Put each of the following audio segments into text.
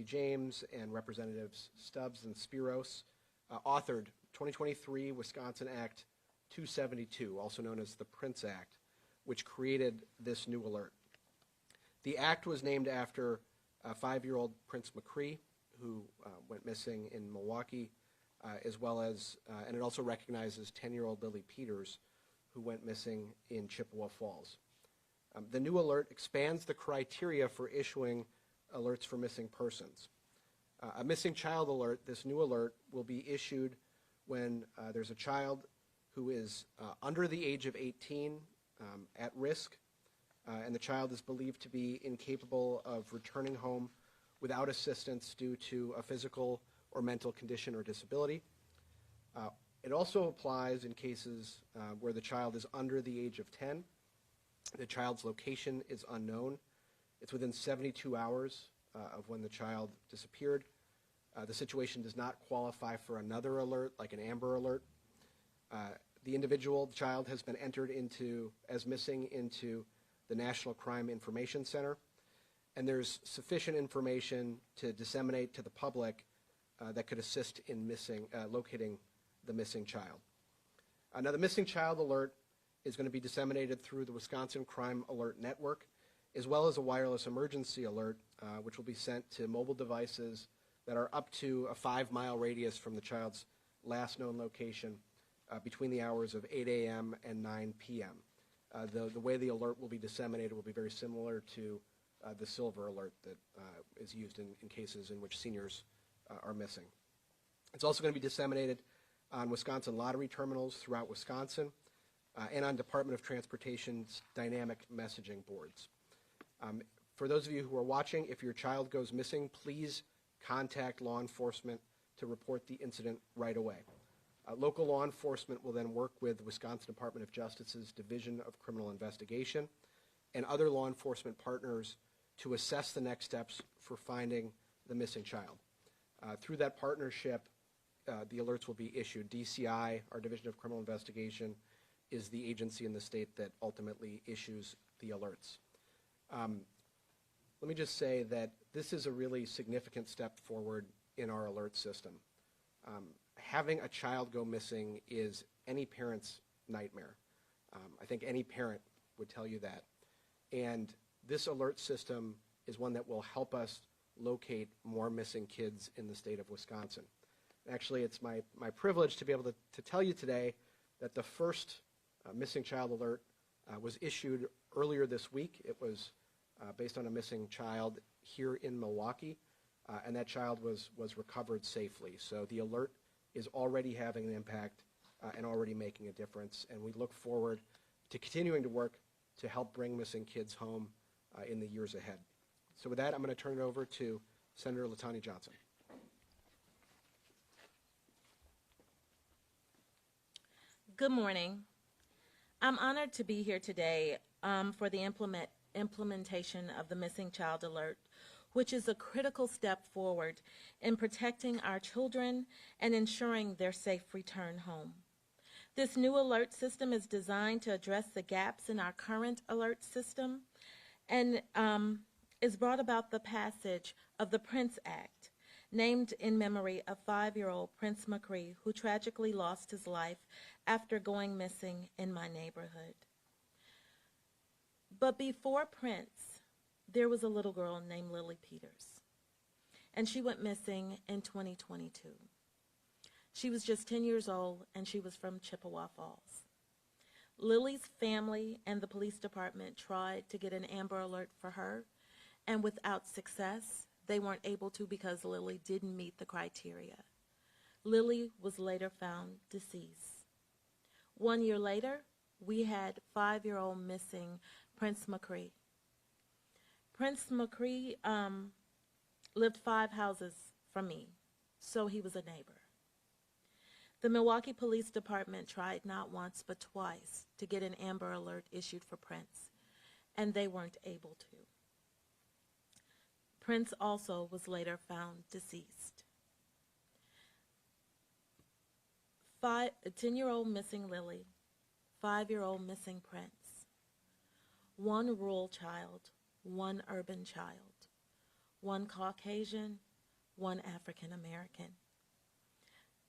James and Representatives Stubbs and Spiros authored 2023 Wisconsin Act 272, also known as the Prince Act, which created this new alert. The act was named after 5-year-old Prince McCree, who went missing in Milwaukee, as well as, and it also recognizes 10-year-old Lily Peters, who went missing in Chippewa Falls. The new alert expands the criteria for issuing alerts for missing persons. A missing child alert, this new alert, will be issued when there's a child who is under the age of 18, at risk, and the child is believed to be incapable of returning home without assistance due to a physical or mental condition or disability. It also applies in cases where the child is under the age of 10, the child's location is unknown, it's within 72 hours of when the child disappeared, the situation does not qualify for another alert, like an Amber Alert. The child has been entered as missing into the National Crime Information Center, and there's sufficient information to disseminate to the public that could assist in locating the missing child. Now, the missing child alert is going to be disseminated through the Wisconsin Crime Alert Network, as well as a wireless emergency alert, which will be sent to mobile devices that are up to a 5-mile radius from the child's last known location between the hours of 8 a.m. and 9 p.m. The way the alert will be disseminated will be very similar to the Silver Alert that is used in cases in which seniors are missing. It's also going to be disseminated on Wisconsin lottery terminals throughout Wisconsin and on Department of Transportation's dynamic messaging boards. For those of you who are watching, if your child goes missing, please contact law enforcement to report the incident right away. Local law enforcement will then work with the Wisconsin Department of Justice's Division of Criminal Investigation and other law enforcement partners to assess the next steps for finding the missing child. Through that partnership, the alerts will be issued. DCI, our Division of Criminal Investigation, is the agency in the state that ultimately issues the alerts. Let me just say that this is a really significant step forward in our alert system. Having a child go missing is any parent's nightmare. I think any parent would tell you that. And this alert system is one that will help us locate more missing kids in the state of Wisconsin. Actually, it's my privilege to be able to tell you today that the first missing child alert was issued earlier this week. It was based on a missing child here in Milwaukee, and that child was recovered safely. So the alert is already having an impact and already making a difference, and we look forward to continuing to work to help bring missing kids home in the years ahead. So with that, I'm going to turn it over to Senator LaTanya Johnson. Good morning. I'm honored to be here today for the implementation of the Missing Child Alert, which is a critical step forward in protecting our children and ensuring their safe return home. This new alert system is designed to address the gaps in our current alert system and is brought about the passage of the Prince Act, named in memory of 5-year-old Prince McCree, who tragically lost his life after going missing in my neighborhood. But before Prince, there was a little girl named Lily Peters, and she went missing in 2022. She was just 10 years old, and she was from Chippewa Falls. Lily's family and the police department tried to get an Amber Alert for her, and without success, they weren't able to because Lily didn't meet the criteria. Lily was later found deceased. 1 year later, we had 5-year-old missing Prince McCree. Prince McCree lived 5 houses from me, so he was a neighbor. The Milwaukee Police Department tried not once but twice to get an Amber Alert issued for Prince, and they weren't able to. Prince also was later found deceased. 10-year-old missing Lily, 5-year-old missing Prince. 1 rural child, 1 urban child. one Caucasian, one African American.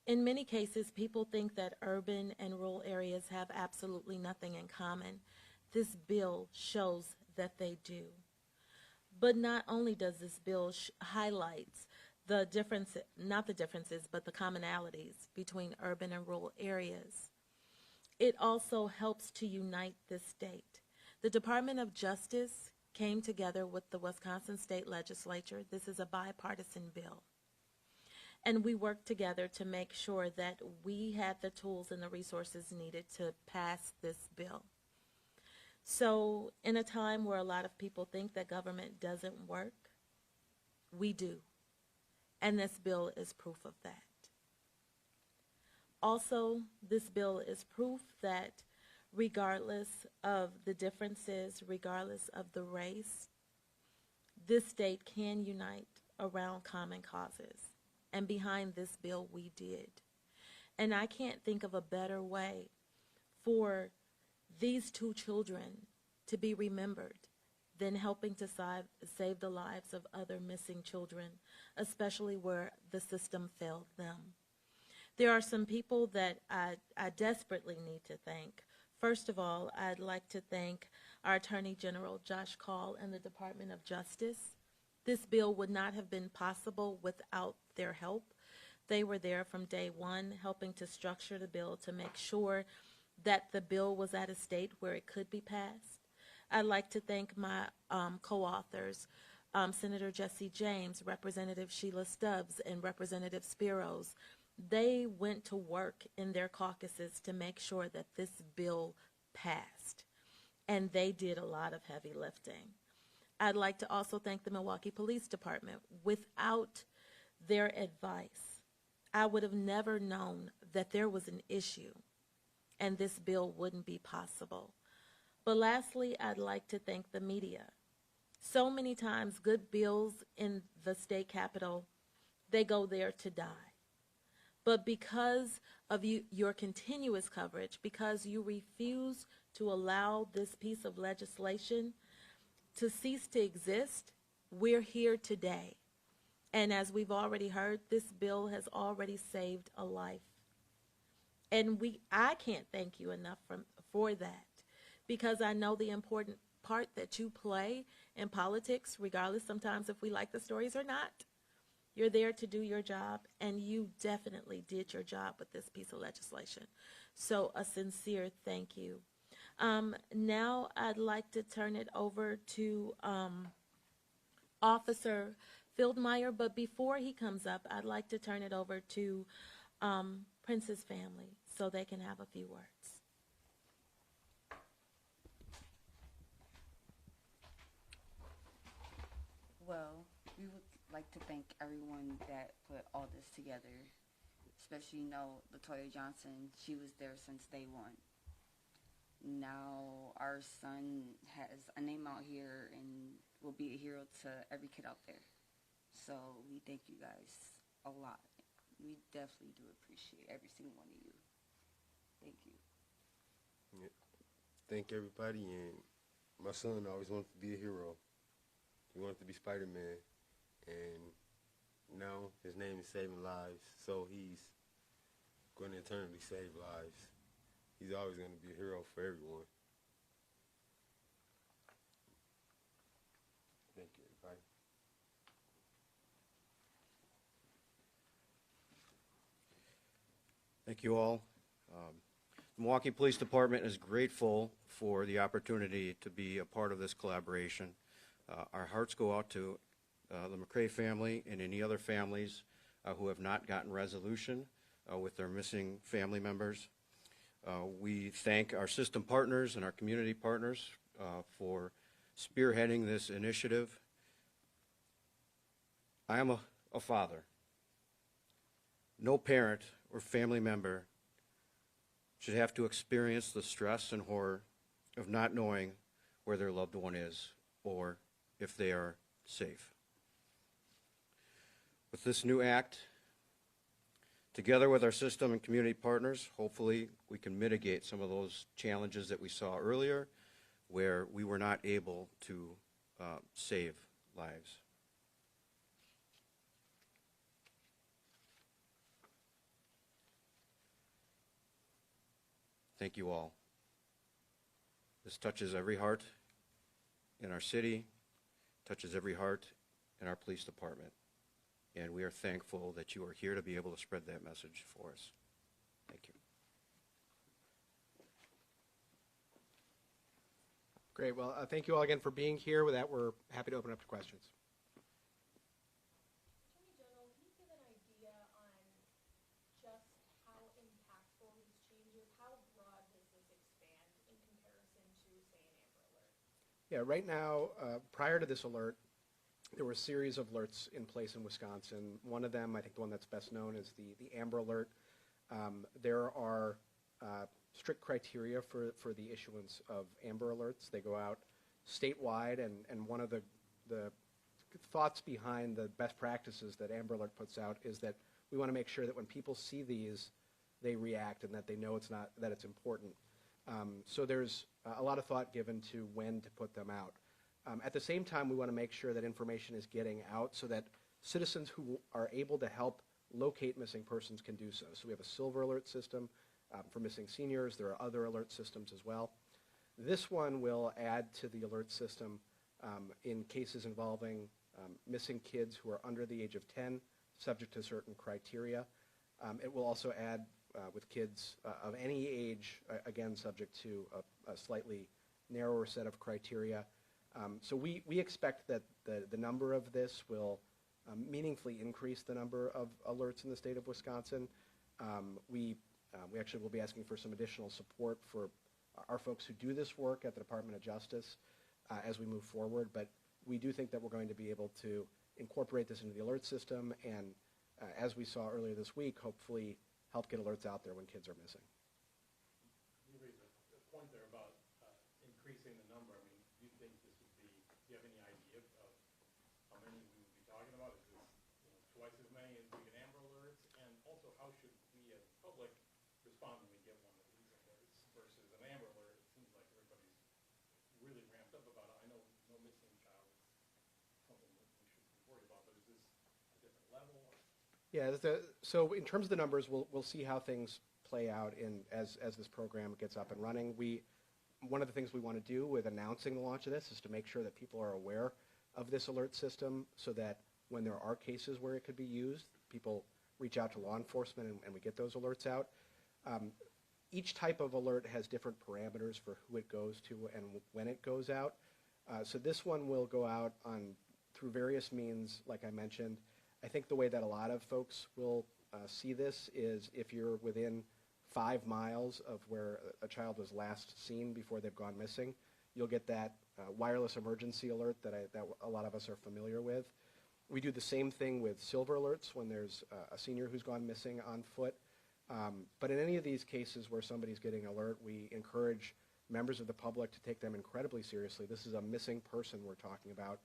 In many cases, people think that urban and rural areas have absolutely nothing in common. This bill shows that they do. But not only does this bill highlight the difference, not the differences, but the commonalities between urban and rural areas, it also helps to unite this state. The Department of Justice came together with the Wisconsin State Legislature. This is a bipartisan bill. And we worked together to make sure that we had the tools and the resources needed to pass this bill. So in a time where a lot of people think that government doesn't work, we do. And this bill is proof of that. Also, this bill is proof that regardless of the differences, regardless of the race, this state can unite around common causes. And behind this bill, we did. And I can't think of a better way for these two children to be remembered than helping to save the lives of other missing children, especially where the system failed them. There are some people that I desperately need to thank. First of all, I'd like to thank our Attorney General, Josh Call, and the Department of Justice. This bill would not have been possible without their help. They were there from day one, helping to structure the bill to make sure that the bill was at a state where it could be passed. I'd like to thank my co-authors, Senator Jesse James, Representative Sheila Stubbs, and Representative Spiros. They went to work in their caucuses to make sure that this bill passed, and they did a lot of heavy lifting. I'd like to also thank the Milwaukee Police Department. Without their advice, I would have never known that there was an issue and this bill wouldn't be possible. But lastly, I'd like to thank the media. So many times, good bills in the state capitol, they go there to die. But because of your continuous coverage, because you refuse to allow this piece of legislation to cease to exist, we're here today. And as we've already heard, this bill has already saved a life. And I can't thank you enough for that, because I know the important part that you play in politics, regardless sometimes if we like the stories or not. You're there to do your job, and you definitely did your job with this piece of legislation. So a sincere thank you. Now I'd like to turn it over to Officer Fieldmeyer, but before he comes up, I'd like to turn it over to Prince's family so they can have a few words. Well, we would like to thank everyone that put all this together, especially, LaToya Johnson. She was there since day one. Now our son has a name out here and will be a hero to every kid out there. So we thank you guys a lot. We definitely do appreciate every single one of you. Thank you. Yeah. Thank everybody, and my son always wanted to be a hero. He wanted to be Spider-Man, and now his name is saving lives, so he's going to eternally save lives. He's always going to be a hero for everyone. Thank you, everybody. Thank you all. The Milwaukee Police Department is grateful for the opportunity to be a part of this collaboration. Our hearts go out to the McCree family and any other families who have not gotten resolution with their missing family members. We thank our system partners and our community partners for spearheading this initiative. I am a father. No parent or family member should have to experience the stress and horror of not knowing where their loved one is or if they are safe. With this new act, together with our system and community partners, hopefully we can mitigate some of those challenges that we saw earlier where we were not able to save lives. Thank you all. This touches every heart in our city, touches every heart in our police department, and we are thankful that you are here to be able to spread that message for us. Thank you. Great. Well, thank you all again for being here. With that, we're happy to open up to questions. Attorney General, can you give an idea on just how impactful these changes, how broad does this expand in comparison to, say, an Amber Alert? Yeah, right now, prior to this alert, there were a series of alerts in place in Wisconsin. One of them, I think the one that's best known, is the Amber Alert. There are strict criteria for the issuance of Amber Alerts. They go out statewide, and one of the thoughts behind the best practices that Amber Alert puts out is that we want to make sure that when people see these, they react and that they know that it's important. So there's a lot of thought given to when to put them out. At the same time, we want to make sure that information is getting out so that citizens who are able to help locate missing persons can do so. So we have a silver alert system for missing seniors. There are other alert systems as well. This one will add to the alert system in cases involving missing kids who are under the age of 10, subject to certain criteria. It will also add with kids of any age, again, subject to a slightly narrower set of criteria. So we expect that the number of this will meaningfully increase the number of alerts in the state of Wisconsin. We actually will be asking for some additional support for our folks who do this work at the Department of Justice as we move forward, but we do think that we're going to be able to incorporate this into the alert system and, as we saw earlier this week, hopefully help get alerts out there when kids are missing. You raised a point there about increasing the number. I mean, do you think this would be, do you have any idea of how many we would be talking about? Is this twice as many as we get Amber Alerts? And also, how should we as public respond when we get one of these alerts versus an Amber Alert? It seems like everybody's really ramped up about it. I know no missing child is something that we should be worried about, but is this a different level? Yeah, so in terms of the numbers, we'll see how things play out as this program gets up and running. One of the things we want to do with announcing the launch of this is to make sure that people are aware of this alert system so that when there are cases where it could be used, people reach out to law enforcement and we get those alerts out. Each type of alert has different parameters for who it goes to and when it goes out. So this one will go out through various means, like I mentioned. I think the way that a lot of folks will see this is if you're within 5 miles of where a child was last seen before they've gone missing, you'll get that wireless emergency alert that a lot of us are familiar with. We do the same thing with silver alerts when there's a senior who's gone missing on foot. But in any of these cases where somebody's getting alert, we encourage members of the public to take them incredibly seriously. This is a missing person we're talking about.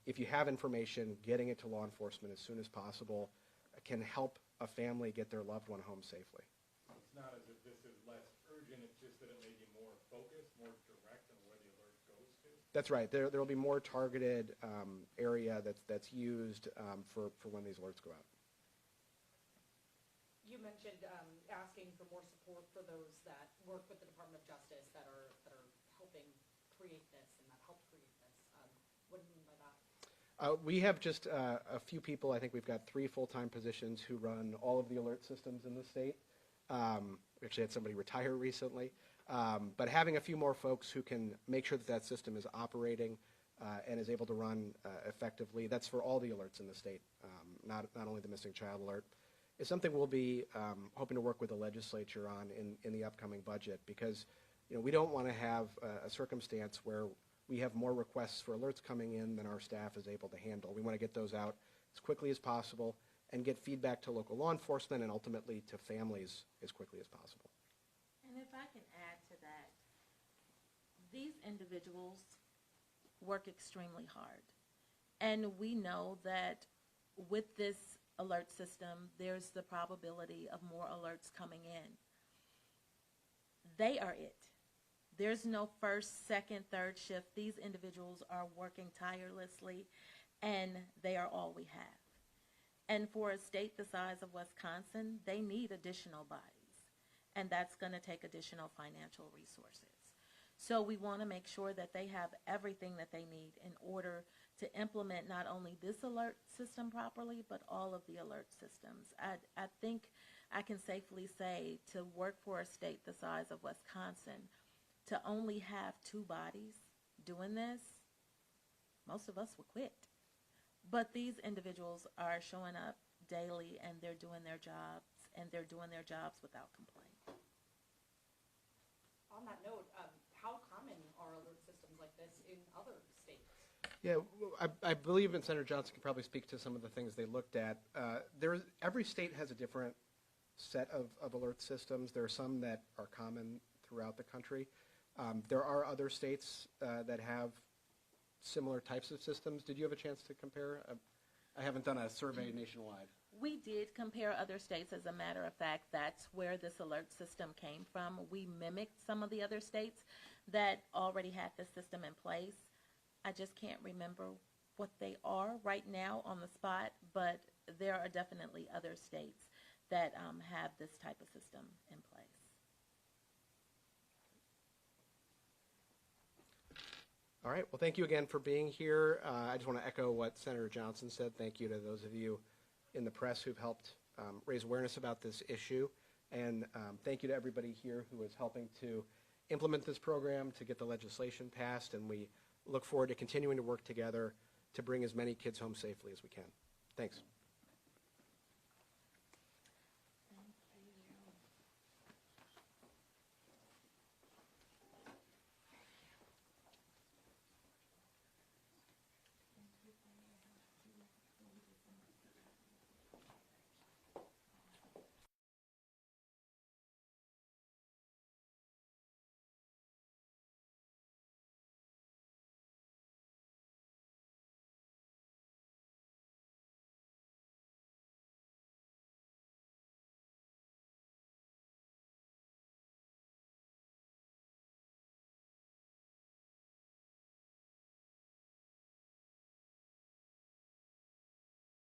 If you have information, getting it to law enforcement as soon as possible can help a family get their loved one home safely. It's not as if this is less urgent, it's just that it may be more focused, more direct on where the alert goes to? That's right. There will be more targeted area that's used for when these alerts go out. You mentioned asking for more support for those that work with the Department of Justice that are helping create this and that helped create this. What do you mean by that? We have just a few people. I think we've got 3 full-time positions who run all of the alert systems in the state. We actually had somebody retire recently. But having a few more folks who can make sure that system is operating and is able to run effectively, that's for all the alerts in the state, not only the missing child alert, is something we'll be hoping to work with the legislature on in the upcoming budget, because we don't want to have a circumstance where we have more requests for alerts coming in than our staff is able to handle. We want to get those out as quickly as possible and get feedback to local law enforcement and ultimately to families as quickly as possible. And if I can add to that, these individuals work extremely hard. And we know that with this alert system, there's the probability of more alerts coming in. They are it. There's no first, second, third shift. These individuals are working tirelessly, and they are all we have. And for a state the size of Wisconsin, they need additional bodies. and that's going to take additional financial resources. So we want to make sure that they have everything that they need in order to implement not only this alert system properly, but all of the alert systems. I think I can safely say to work for a state the size of Wisconsin, to only have 2 bodies doing this, most of us would quit. But these individuals are showing up daily, and they're doing their jobs, and they're doing their jobs without complaint. On that note, how common are alert systems like this in other states? Yeah, I believe, and Senator Johnson can probably speak to some of the things they looked at. Every state has a different set of alert systems. There are some that are common throughout the country. There are other states that have similar types of systems. Did you have a chance to compare? I haven't done a survey nationwide. We did compare other states. As a matter of fact, that's where this alert system came from. We mimicked some of the other states that already had this system in place. I just can't remember what they are right now on the spot, but there are definitely other states that have this type of system in place. All right. Well, thank you again for being here. I just want to echo what Senator Johnson said. Thank you to those of you in the press who've helped raise awareness about this issue. And thank you to everybody here who is helping to implement this program, to get the legislation passed. And we look forward to continuing to work together to bring as many kids home safely as we can. Thanks.